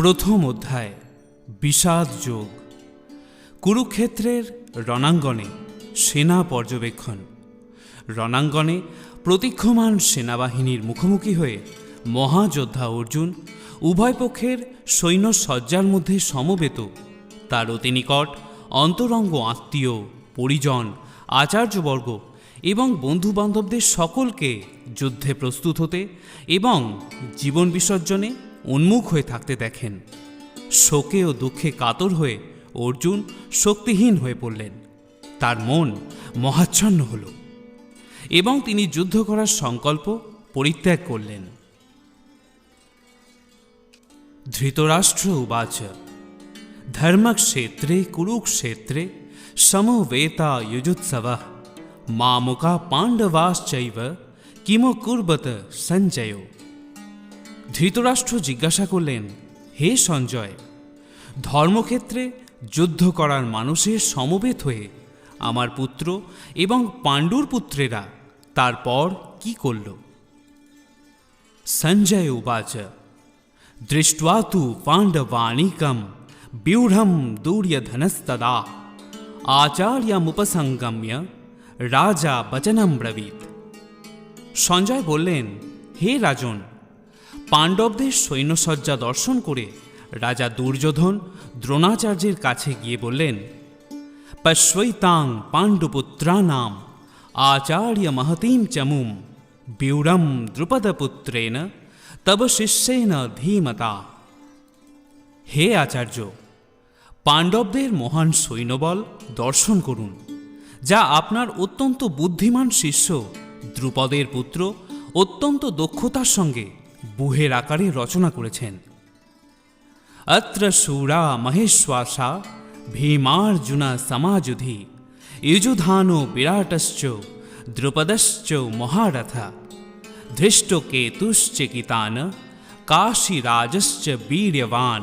প্রথম অধ্যায় বিষাদ যোগ। কুরুক্ষেত্রের রণাঙ্গনে সেনা পর্যবেক্ষণ। রণাঙ্গনে প্রতীক্ষমান সেনাবাহিনীর মুখোমুখি হয়ে মহাযোদ্ধা অর্জুন উভয় পক্ষের সৈন্য সজ্জার মধ্যে সমবেত তার অতি নিকট অন্তরঙ্গ আত্মীয়, পরিজন, আচার্যবর্গ এবং বন্ধুবান্ধবদের সকলকে যুদ্ধে প্রস্তুত হতে এবং জীবন বিসর্জনে উন্মুখ হয়ে থাকতে দেখেন। শোকে ও দুঃখে কাতর হয়ে অর্জুন শক্তিহীন হয়ে পড়লেন। তার মন মহাচ্ছন্ন হল এবং তিনি যুদ্ধ করার সংকল্প পরিত্যাগ করলেন। ধৃতরাষ্ট্র উবাচ ধর্মক্ষেত্রে কুরুক্ষেত্রে সমবেতা যুজুৎসবঃ মামুকা পাণ্ডবাশ্চৈব কিম কুর্বত সঞ্জয়। ধৃতরাষ্ট্র জিজ্ঞাসা করলেন, হে সঞ্জয়, ধর্মক্ষেত্রে যুদ্ধ করার মানুষের সমবেত হয়ে আমার পুত্র এবং পাণ্ডুর পুত্রেরা তারপর কি করল? সঞ্জয় উবাচ দৃष्ट्वा तु पाण्डवानीकं व्यूঢ়ं दूर्यधनस्तदा आचार्यमुपसंगम्य রাজা বচনম ব্রবীত। সঞ্জয় বললেন, হে রাজন, পাণ্ডবদের সৈন্যসজ্জা দর্শন করে রাজা দুর্যোধন দ্রোণাচার্যের কাছে গিয়ে বললেন, পশ্যৈতাং পাণ্ডুপুত্রানাম আচার্য মহতীম চমুম ব্यूঢ়ম দ্রুপদপুত্রেণ তব শিষ্যেন ধীমতা। হে আচার্য, পাণ্ডবদের মহান সৈন্যবল দর্শন করুন, যা আপনার অত্যন্ত বুদ্ধিমান শিষ্য দ্রুপদের পুত্র অত্যন্ত দক্ষতার সঙ্গে বুহের আকারে রচনা করেছেন। অত্র শূরা মহেশ্বাসা ভীমার্জুনা সমাযুধি যুযুধানো বিরাটশ্চ দ্রুপদশ্চ মহারথা ধৃষ্টকেতুশ্চকিতান কাশীরাজশ্চ বীর্যবান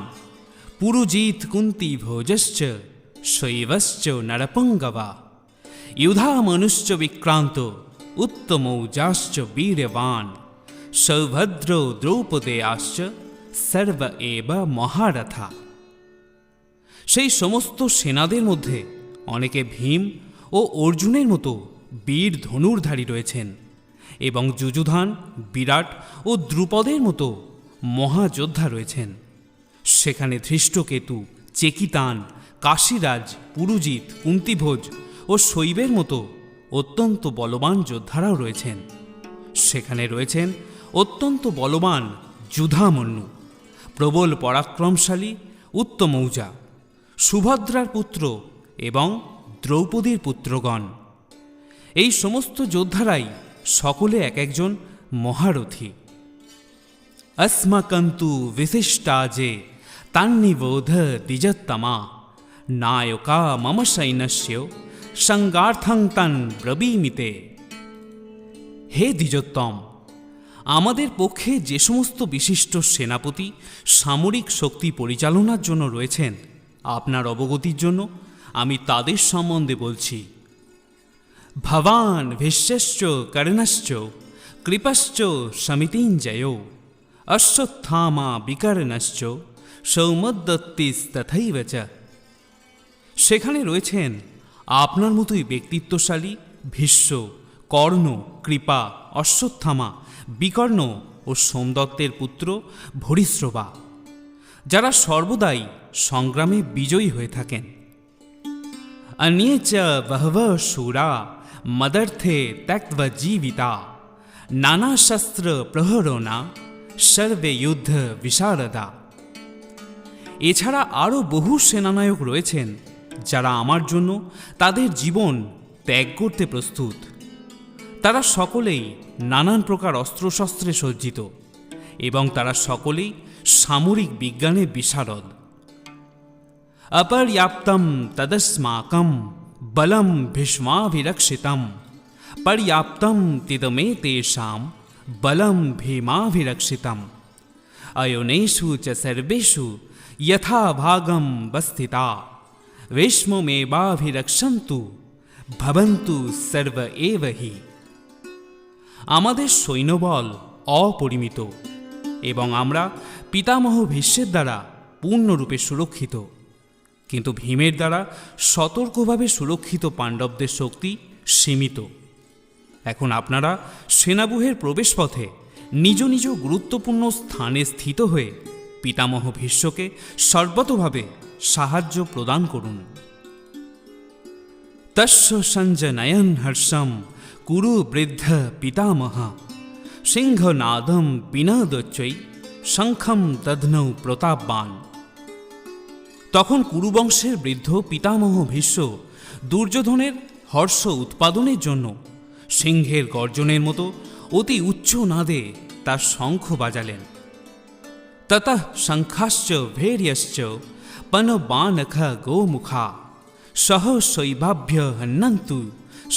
পুরুজিত কুন্তিভোজশ্চ শৈবশ্চ নরপঙ্গবা युधामनुश्च विक्रांत उत्तमौजाश्च वीर्यवान सौभद्रो द्रौपदेयाश्च सर्व एव মহারথা। সেই সমস্ত সেনাদের মধ্যে অনেকে ভীম ও অর্জুনের মতো বীর ধনুর্ধারী রয়েছেন এবং যুযুধান, বিরাট ও দ্রুপদের মতো মহাযোদ্ধা রয়েছেন। সেখানে ধৃষ্টকেতু, চেকিতান, কাশীরাজ, পুরুজিত, কুন্তিভোজ ও শৈবের মতো অত্যন্ত বলবান যোদ্ধারাও রয়েছেন। সেখানে রয়েছেন অত্যন্ত বলবান যুধামন্যু, প্রবল পরাক্রমশালী উত্তমৌজা, সুভদ্রার পুত্র এবং দ্রৌপদীর পুত্রগণ। এই সমস্ত যোদ্ধারাই সকলে এক একজন মহারথী। अस्माकन्तु विशिष्टाजे तान्निबोध द्विजोत्तमा नायका मम सैन्यस्य संगार्थं तान् ब्रवीमिते। হে দ্বিজোত্তম, আমাদের পক্ষে যে সমস্ত বিশিষ্ট সেনাপতি সামরিক শক্তি পরিচালনার জন্য রয়েছেন, আপনার অবগতির জন্য আমি তাদের সম্বন্ধে বলছি। ভবান ভীষ্মশ্চ কর্ণশ্চ কৃপশ্চ সমিতিঞ্জয় অশ্বত্থামা বিকর্ণশ্চ সৌমদত্তিস্তথৈব চ। সেখানে রয়েছেন আপনার মতোই ব্যক্তিত্বশালী ভীষ্ম, কর্ণ, কৃপা, অশ্বত্থামা, বিকর্ণ ও সোমদত্তের পুত্র ভরিশ্রবা, যারা সর্বদাই সংগ্রামে বিজয়ী হয়ে থাকেন। অন্যে চ বহবঃ শূরা মদর্থে ত্যক্ত্বা জীবিতা নানা শস্ত্র প্রহরণা সর্বে যুদ্ধ বিশারদা। এছাড়া আরও বহু সেনানায়ক রয়েছেন যারা আমার জন্য তাদের জীবন ত্যাগ করতে প্রস্তুত। তারা সকলেই নানান প্রকার অস্ত্রশস্ত্রে সজ্জিত এবং তারা সকলেই সামরিক বিজ্ঞানে বিশারদ। অপর্যাপ্তম তদস্মাকম বলম ভীষ্মাভিরক্ষিতম পর্যাপ্তম তিদমে তেষাম বলম ভীমাভিরক্ষিতম অয়োনেষু চ সর্বেষু যথা ভাগম বস্থিতা ভীষ্মমেবাভিরক্ষন্তু ভবন্তু সর্ব এব হি। আমাদের সৈন্যবল অপরিমিত এবং আমরা পিতামহ ভীষ্মের দ্বারা পূর্ণরূপে সুরক্ষিত, কিন্তু ভীমের দ্বারা সতর্কভাবে সুরক্ষিত পাণ্ডবদের শক্তি সীমিত। এখন আপনারা সেনাব্যূহের প্রবেশপথে নিজ নিজ গুরুত্বপূর্ণ স্থানে স্থিত হয়ে পিতামহ ভীষ্মকে সর্বতোভাবে সাহায্য প্রদান করুন। তস্য সঞ্জনয়ন হর্ষম কুরু বৃদ্ধ পিতামহ সিংহনাদম বিনদচ্চৈ শঙ্খম দধ্নৌ প্রতাপবান। তখন কুরুবংশের বৃদ্ধ পিতামহ ভীষ্ম দুর্যোধনের হর্ষ উৎপাদনের জন্য সিংহের গর্জনের মতো অতি উচ্চ নাদে তার শঙ্খ বাজালেন। ততঃ শঙ্খাশ্চ ভৈর্যশ্চ পনবানখ গোমুখা সহ শৈবাভ্য হন্নন্তু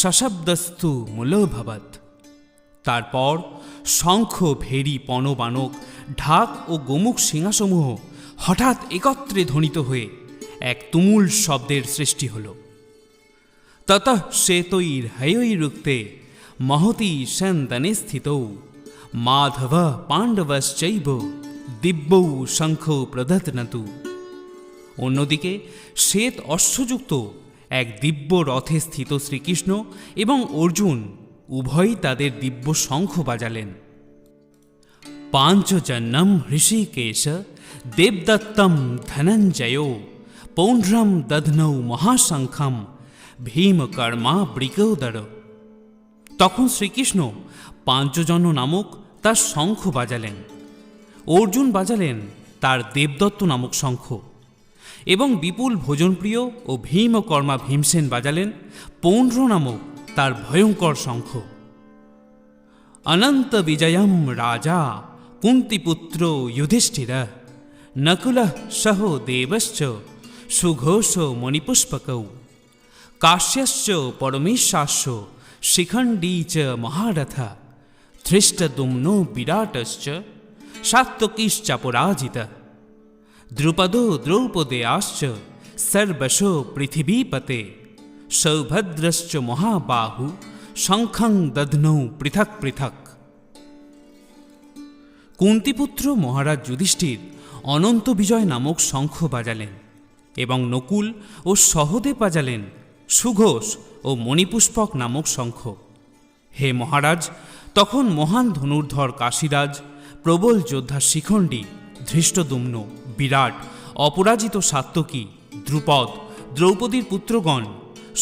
সশব্দস্তু মূলভবৎ। তারপর শঙ্খ, ভেরি, পনবানক, ঢাক ও গোমুখ সিংহাসমূহ হঠাৎ একত্রে ধ্বনিত হয়ে এক তুমুল শব্দের সৃষ্টি হল। ততঃ শ্বেতৈর্হয়ৈরুক্তে মহতি সন্দনে স্থিতৌ মাধব পাণ্ডবশ্চৈব দিব্যৌ শঙ্খ প্রদত্নতু। অন্যদিকে শ্বেত অশ্বযুক্ত এক দিব্য রথে স্থিত শ্রীকৃষ্ণ এবং অর্জুন উভয়ই তাদের দিব্য শঙ্খ বাজালেন। পাঞ্চজন্যম হৃষিকেশ দেবদত্তম ধনঞ্জয়ো পৌণ্ড্রম দধ্নৌ মহাশঙ্খম ভীমকর্মা বৃকোদর। তখন শ্রীকৃষ্ণ পাঞ্চজন্য নামক তার শঙ্খ বাজালেন, অর্জুন বাজালেন তার দেবদত্ত নামক শঙ্খ, এবং বিপুল ভোজনপ্রিয় ও ভীমকর্মা ভীমসেন বাজালেন পৌণ্ড্র নামক তার ভয়ঙ্কর শঙ্খ। অনন্ত বিজয়ম রাজা কুন্তিপুত্র যুধিষ্ঠির নকুলঃ সহ দেবশ্চ সুঘোষ মণিপুষ্পকৌ কাশ্যশ্চ পরমেশাস্য শিখণ্ডী চ মহারথ ধৃষ্টদ্যুম্নো বিরাটশ্চ সাত্ত্বকীশ্চাপরাজিতঃ দ্রুপদো দ্রৌপদেয়াশ্চ সর্বশো পৃথিবীপতে সৌভদ্রশ্চ মহাবাহু শঙ্খং দধ্নৌ পৃথক পৃথক। কুন্তিপুত্র মহারাজ যুধিষ্ঠির অনন্ত বিজয় নামক শঙ্খ বাজালেন এবং নকুল ও সহদেব বাজালেন সুঘোষ ও মণিপুষ্পক নামক শঙ্খ। হে মহারাজ, তখন মহান ধনুর্ধর কাশীরাজ, প্রবল যোদ্ধা শিখণ্ডী, ধৃষ্টদ্যুম্ন, বিরাট, অপরাজিত সাত্ত্বকী, দ্রুপদ, দ্রৌপদীর পুত্রগণ,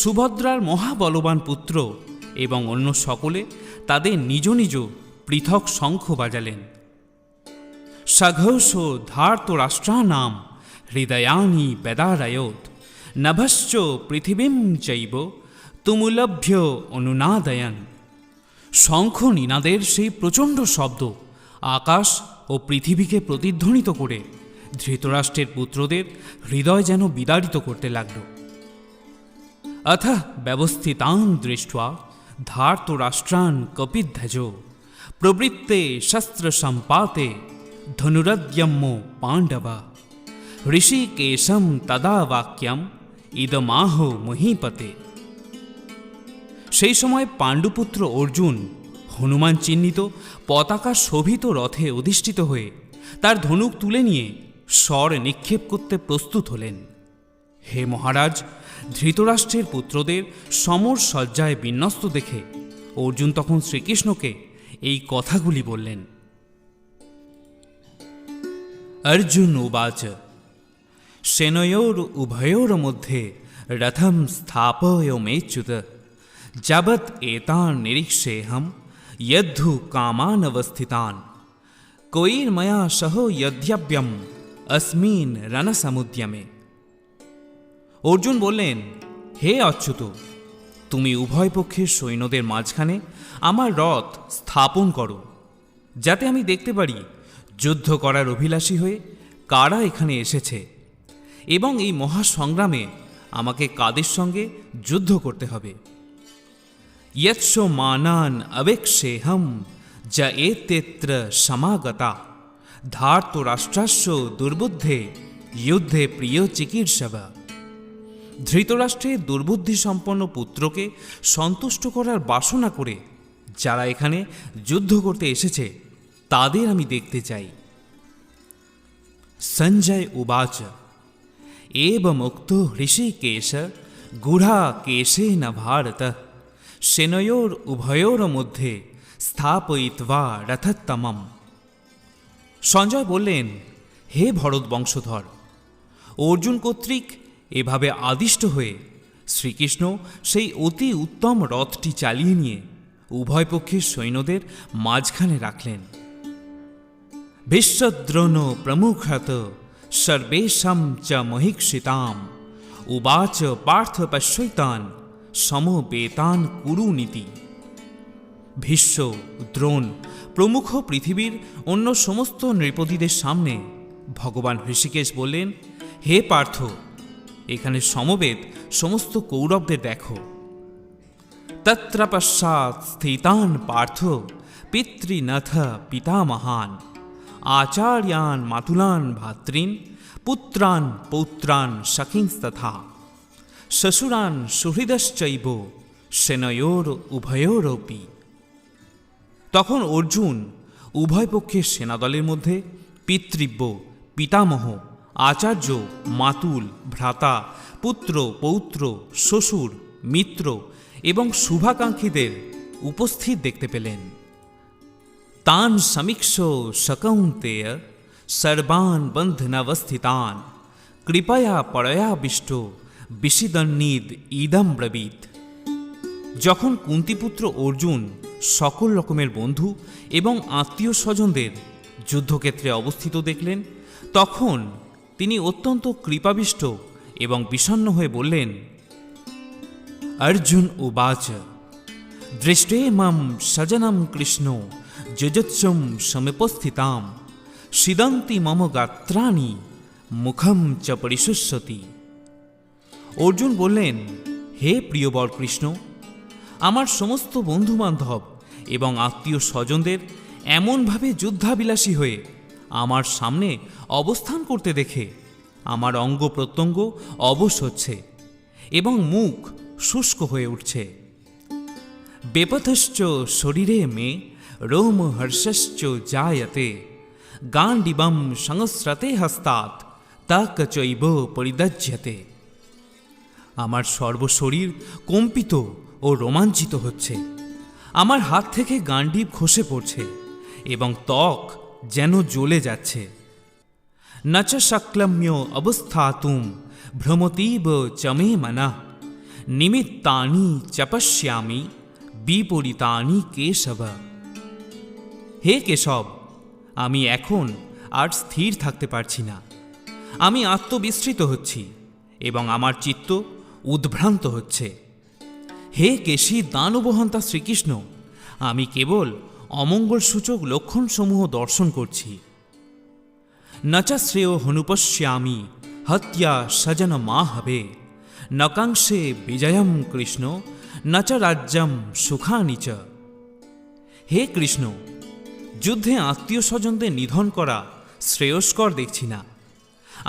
সুভদ্রার মহাবলবান পুত্র এবং অন্য সকলে তাদের নিজ নিজ পৃথক শঙ্খ বাজালেন। সঘোষ ধার্তরাষ্ট্রাণাম হৃদয়ানি বেদারয়োত নভশ্চ পৃথিবীম চৈব তুমুলভ্য অনুনাদয়ন। শঙ্খ নিনাদের সেই প্রচণ্ড শব্দ আকাশ ও পৃথিবীকে প্রতিধ্বনিত করে ধৃতরাষ্ট্রের পুত্রদের হৃদয় যেন বিদারিত করতে লাগল। অথ ব্যবস্থিতান দৃष्ट्वा ধার্তরাষ্ট্রান কপিধ্বজ প্রবৃত্তে শস্ত্র সম্পাতে ধনুরদ্যম্য পাণ্ডব ঋষিকেশম তদা বাক্যম ইদমাহ মহীপতে। সেই সময় পাণ্ডুপুত্র অর্জুন হনুমান চিহ্নিত পতাকা শোভিত রথে অধিষ্ঠিত হয়ে তার ধনুক তুলে নিয়ে স্বর নিক্ষেপ করতে প্রস্তুত হলেন। হে মহারাজ, ধৃতরাষ্ট্রের পুত্রদের সমর সজ্জায় বিন্যস্ত দেখে অর্জুন তখন শ্রীকৃষ্ণকে এই কথাগুলি বললেন। অর্জুন উবাচ সেনয়োর উভয়োর মধ্যে রথম স্থাপয়মেচ্যুত যাবৎ এতান নিরীক্ষেহম যদ্ধু কামানवस्थितान কৈর্ময়া সহ যদ্যব্যম अस्मिन् রণসমুদ্যমে। অর্জুন বললেন, হে অচ্যুত, তুমি উভয় পক্ষের সৈন্যদের মাঝখানে আমার রথ স্থাপন করো, যাতে আমি দেখতে পারি যুদ্ধ করার অভিলাষী হয়ে কারা এখানে এসেছে এবং এই মহাসংগ্রামে আমাকে কাদের সঙ্গে যুদ্ধ করতে হবে। यत्स मानान अवेक्षेहम ज एतेत्र समागता धार्तराष्ट्रस्य दुर्बुद्धे युद्धे प्रिय चिकीर्षव। ধৃতরাষ্ট্রের দুর্বুদ্ধি সম্পন্ন পুত্রকে সন্তুষ্ট করার বাসনা করে যারা এখানে যুদ্ধ করতে এসেছে তাদের আমি দেখতে চাই। সঞ্জয় উবাচ এবমুক্তো ঋষিকেশ গূঢ়াকেশেন ভারত সেনয়োর উভয়োর মধ্যে স্থাপয়িত্বা রথোত্তমম। সঞ্জয় বললেন, হে ভরত বংশধর, অর্জুন কর্তৃক এভাবে আদিষ্ট হয়ে শ্রীকৃষ্ণ সেই অতি উত্তম রথটি চালিয়ে নিয়ে উভয় পক্ষের সৈন্যদের মাঝখানে রাখলেন। ভীষ্মদ্রোণ প্রমুখত সর্বেষাং চ মহীক্ষিতাম উবাচ পার্থ পশ্যৈতান সমবেতান কুরুনীতি। ভীষ্ম, দ্রোণ প্রমুখ পৃথিবীর অন্য সমস্ত নৃপতিদের সামনে ভগবান ঋষিকেশ বললেন, হে পার্থ, এখানে সমবেত সমস্ত কৌরবদের দেখো। তত্র পশ্চাৎ স্থিতান পার্থ পিতৃনাথ পিতামহান আচার্যান মাতুলান ভাতৃন পুত্রান পৌত্রান সখিংস্তথা শ্বশুরান সুহৃদশ্চৈব সেনয়োর উভয়োরপি। তখন অর্জুন উভয় পক্ষের সেনাদলের মধ্যে পিতৃব্য, পিতামহ, আচার্য, মাতুল, ভ্রাতা, পুত্র, পৌত্র, শ্বশুর, মিত্র এবং শুভাকাঙ্ক্ষীদের উপস্থিত দেখতে পেলেন। তান সমীক্ষ সকৌন্তেয় সর্বান বন্ধনাবস্থিতান কৃপয়া পরয়াবিষ্ট বিষিদন্নিদ ইদম ব্রবীত। যখন কুন্তিপুত্র অর্জুন সকল রকমের বন্ধু এবং আত্মীয় স্বজনদের যুদ্ধক্ষেত্রে অবস্থিত দেখলেন, তখন তিনি অত্যন্ত কৃপাবিষ্ট এবং বিষণ্ণ হয়ে বললেন, অর্জুন উবাচ দৃষ্টে মাম সজনম কৃষ্ণ যুজুৎসুম সমুপস্থিতাম সিদন্তি মম গাত্রাণি মুখম চ পরিশুষ্যতি। অর্জুন বললেন, হে প্রিয়বর কৃষ্ণ, আমার সমস্ত বন্ধুবান্ধব এবং আত্মীয় স্বজনদের এমনভাবে যুদ্ধাবিলাসী হয়ে আমার সামনে অবস্থান করতে দেখে আমার অঙ্গ প্রত্যঙ্গ অবশ হচ্ছে এবং মুখ শুষ্ক হয়ে উঠছে। বেপথশ্চ শরীরে মে রোম হর্ষশ্চ জায়তে গান্ডিবম সংস্রতে হস্তাৎ তাক চৈব পরিদজ্যতে। আমার সর্বশরীর কম্পিত ও রোমাঞ্চিত হচ্ছে, আমার হাত থেকে গান্ডিব খসে পড়ছে এবং ত্বক যেন জ্বলে যাচ্ছে। নচ শক্লম্য অবস্থাতুম ভ্রমতীব চমে মনঃ নিমিত্তানি চপশ্যামি বিপরীতানি কেশব। হে কেশব, আমি এখন আর স্থির থাকতে পারছি না। আমি আত্মবিস্মৃত হচ্ছি এবং আমার চিত্ত উদ্ভ্রান্ত হচ্ছে। হে কেশী দানবহন্তা শ্রীকৃষ্ণ, আমি কেবল অমঙ্গলসূচক লক্ষণসমূহ দর্শন করছি। নচ শ্রেয় হনুপশ্যামি হত্যা সজন মা হবে নকাংশে বিজয়ম কৃষ্ণ নচ রাজ্যম সুখানি চ। হে কৃষ্ণ, যুদ্ধে আত্মীয় স্বজনদের নিধন করা শ্রেয়স্কর দেখছি না।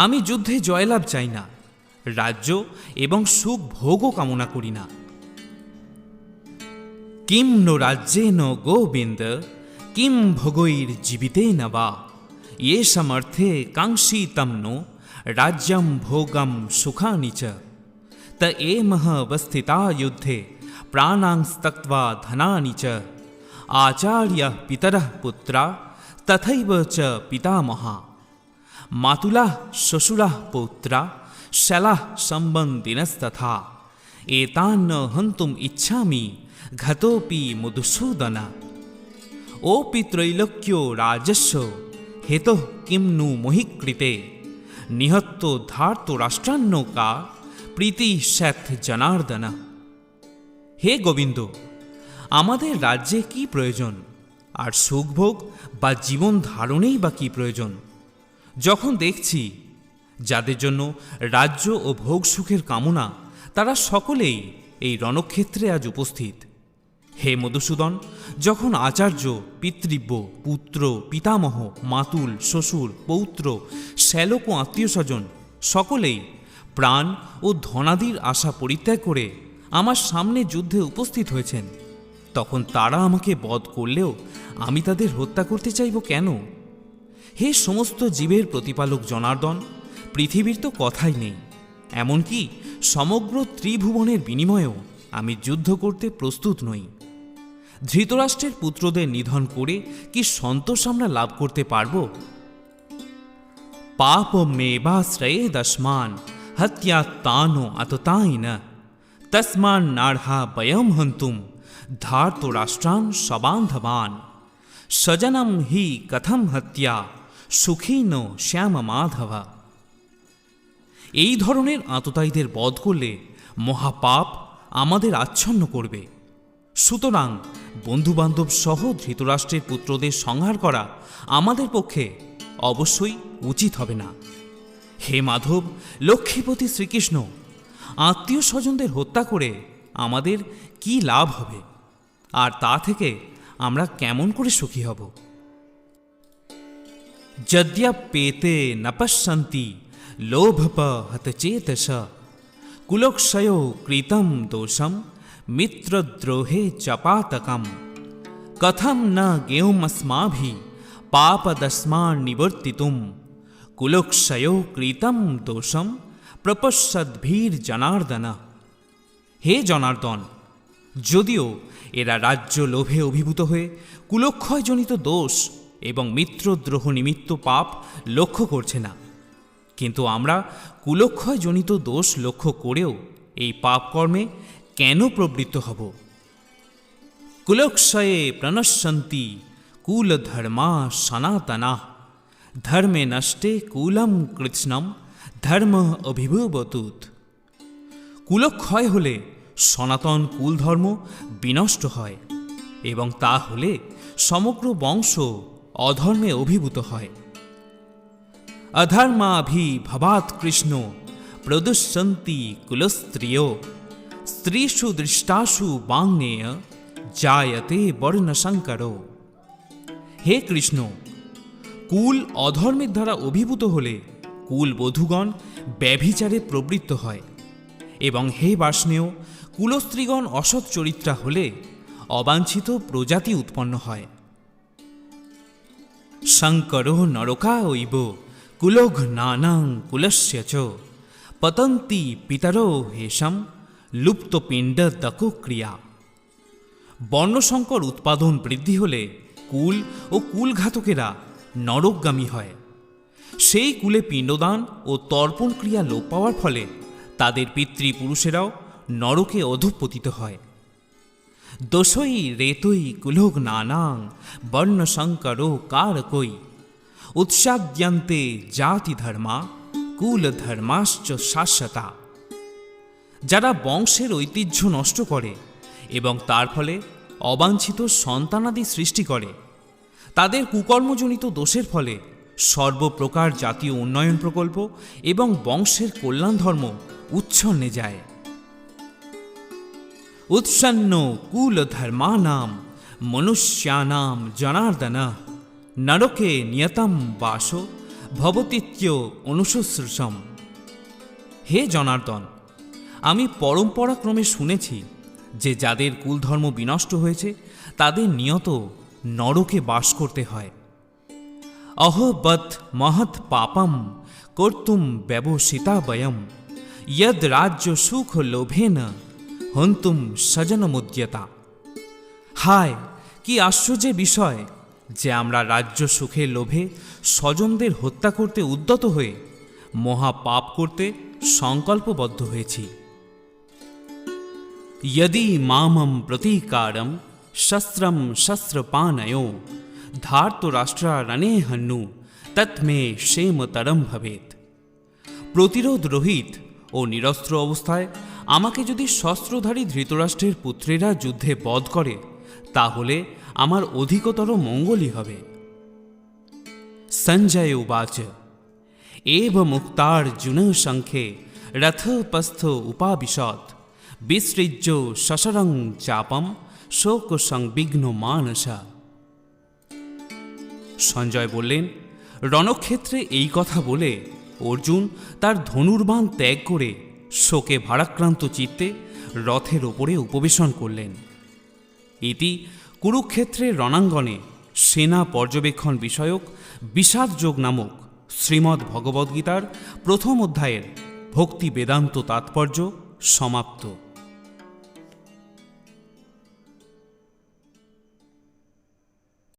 আমি যুদ্ধে জয়লাভ চাই না, রাজ্য এবং সুখ ভোগও কামনা করি না। কিম নো রাজ্যে ন গোবিন্দ কিম ভোগৈর জীবিতে ন বা ये समर्थे कांक्षितं नो राज्यं भोगं सुखानि च त एमह अवस्थिता युद्धे प्राणां त्यक्त्वा धनानि च आचार्यः पितरः पुत्रा तथैव च पितामहा मातुलाः श्वशुराः पौत्रा शलाः सम्बन्धिनस्तथा एतान् न हन्तुम् इच्छामि घतोऽपि मधुसूदन। ओऽपि त्रैलोक्यो राजस्व हेतु किम नु मोहिकृते निहत्तो धार्तो राष्ट्रान्न का প্রীতি স্যাথ জনার্দন। হে গোবিন্দ, আমাদের রাজ্যে কি প্রয়োজন, আর সুখভোগ বা জীবন ধারণেই বা কি প্রয়োজন, যখন দেখছি যাদের জন্য রাজ্য ও ভোগ সুখের কামনা তারা সকলেই এই রণক্ষেত্রে আজ উপস্থিত। হে মধুসূদন, যখন আচার্য, পিতৃব্য, পুত্র, পিতামহ, মাতুল, শ্বশুর, পৌত্র, শ্যালক ও আত্মীয় স্বজন সকলেই প্রাণ ও ধনাদির আশা পরিত্যাগ করে আমার সামনে যুদ্ধে উপস্থিত হয়েছেন, তখন তারা আমাকে বধ করলেও আমি তাদের হত্যা করতে চাইব কেন? হে সমস্ত জীবের প্রতিপালক জনার্দন, পৃথিবীর তো কথাই নেই, এমনকি সমগ্র ত্রিভুবনের বিনিময়েও আমি যুদ্ধ করতে প্রস্তুত নই। ধৃতরাষ্ট্রের পুত্রদের নিধন করে কি সন্তোষ আমরা লাভ করতে পারব? পাপমেবাশ্রয়ে দস্মান হত্যা তানো আততাইন তস্মান নার্হা বয়ম হন্তুম ধার্তরাষ্ট্রান সবান্ধবান স্বজনম হি কথম হত্যা সুখীন শ্যাম মাধব। এই ধরনের আততায়ীদের বধ করলে মহাপাপ আমাদের আচ্ছন্ন করবে। সুতরাং বন্ধুবান্ধব সহ ধৃতরাষ্ট্রের পুত্রদের সংহার করা আমাদের পক্ষে অবশ্যই উচিত হবে না। হে মাধব, লক্ষ্মীপতি শ্রীকৃষ্ণ, আত্মীয় স্বজনদের হত্যা করে আমাদের কি লাভ হবে, আর তা থেকে আমরা কেমন করে সুখী হব? যদ্যপেতে ন পশ্যন্তি লোভপহতচেতস কুলক্ষয়ো কৃতম দোষম মিত্রদ্রোহে চ পাতকম কথম ন জ্ঞেয়মস্মাভিঃ পাপদস্মান্নিবর্তিতুম কুলক্ষয়ো কৃতম দোষম প্রপশ্যদ্ভির্জনার্দন। হে জনার্দন, যদিও এরা রাজ্য লোভে অভিভূত হয়ে কুলক্ষয়জনিত দোষ এবং মিত্রদ্রোহ নিমিত্ত পাপ লক্ষ্য করছে না, কিন্তু আমরা কুলক্ষয়জনিত দোষ লক্ষ্য করেও এই পাপ কর্মে কেন প্রবৃত্ত হব? কুলক্ষয়ে প্রণশ্যন্তি কুলধর্মা সনাতনা ধর্মে নষ্টে কুলম কৃৎস্নম ধর্ম অভিভূবতুত। কুলক্ষয় হলে সনাতন কুলধর্ম বিনষ্ট হয়, এবং তা হলে সমগ্র বংশ অধর্মে অভিভূত হয়। অধর্মাভিভবাৎ কৃষ্ণ প্রদুষ্যন্তি কুলস্ত্রিয় স্ত্রীষু দৃষ্টাসু বাংনেয় জায়তে বর্ণসংকর। হে কৃষ্ণ, কুল অধর্মের দ্বারা অভিভূত হলে কুলবধূগণ ব্যভিচারে প্রবৃত্ত হয়, এবং হে বাষ্ণেয়, কুলস্ত্রীগণ অসৎ চরিত্রা হলে অবাঞ্ছিত প্রজাতি উৎপন্ন হয়। শঙ্করো নরকায়ৈব কুলঘ্নানাং কুলস্য চ পতন্তি পিতরো হেষম লুপ্তপিণ্ডদকক্রিয়া। বর্ণসংকর উৎপাদন বৃদ্ধি হলে কুল ও কুলঘাতকেরা নরকগামী হয়। সেই কুলে পিণ্ডদান ও তর্পণ ক্রিয়া লোপ পাওয়ার ফলে তাদের পিতৃপুরুষেরাও নরকে অধঃপতিত হয়। দোষই রেতই কুলঘ্নানাং বর্ণসংকরো কারকই উৎসাদ্যন্তে জাতি ধর্মা কুলধর্মাশ্চ শাশ্বতা। যারা বংশের ঐতিহ্য নষ্ট করে এবং তার ফলে অবাঞ্ছিত সন্তানাদি সৃষ্টি করে, তাদের কুকর্মজনিত দোষের ফলে সর্বপ্রকার জাতীয় উন্নয়ন প্রকল্প এবং বংশের কল্যাণ ধর্ম উচ্ছন্নে যায়। উৎসন্ন কুলধর্মানাম মনুষ্যানাম জনার্দন নরকে নিয়তম বাস ভবতীত্য অনুশুশ্রূষম। হে জনার্দন, আমি পরম্পরাক্রমে শুনেছি যে যাদের কুলধর্ম বিনষ্ট হয়েছে তাদের নিয়ত নরকে বাস করতে হয়। অহবৎ মহৎ পাপম কর্তুম ব্যবসিতা বয়ম ইয়দ রাজ্য সুখ লোভেন হন্তুম স্বজনমুদ্যতা। হায়, কি আশ্চর্যের বিষয় যে আমরা রাজ্য সুখের লোভে স্বজনদের হত্যা করতে উদ্যত হয়ে মহাপাপ করতে সংকল্পবদ্ধ হয়েছি। यदि मामं प्रतीकारं शस्त्रं शस्त्रपाणयो धार्तराष्ट्रारणे हन्नु तत्मे क्षेमतरम भवेत्। প্রতিরোধ রহিত ও নিরস্ত্র অবস্থায় আমাকে যদি শস্ত্রধারী ধৃতরাষ্ট্রের পুত্রেরা যুদ্ধে বধ করে, তাহলে আমার অধিকতর মঙ্গলই হবে। সঞ্জয় উবাচ এব মুক্তার্জুন সংখ্যে রথপস্থ উপাবিশৎ বিসৃজ্য শশরং চাপম শোক সংবিঘ্ন মানসা। সঞ্জয় বললেন, রণক্ষেত্রে এই কথা বলে অর্জুন তার ধনুর্বাণ ত্যাগ করে শোকে ভারাক্রান্ত চিত্তে রথের ওপরে উপবেশন করলেন। ইতি কুরুক্ষেত্রের রণাঙ্গনে সেনা পর্যবেক্ষণ বিষয়ক বিষাদ যোগ নামক শ্রীমদ্ ভগবদ্গীতার প্রথম অধ্যায়ের ভক্তি বেদান্ত তাৎপর্য সমাপ্ত।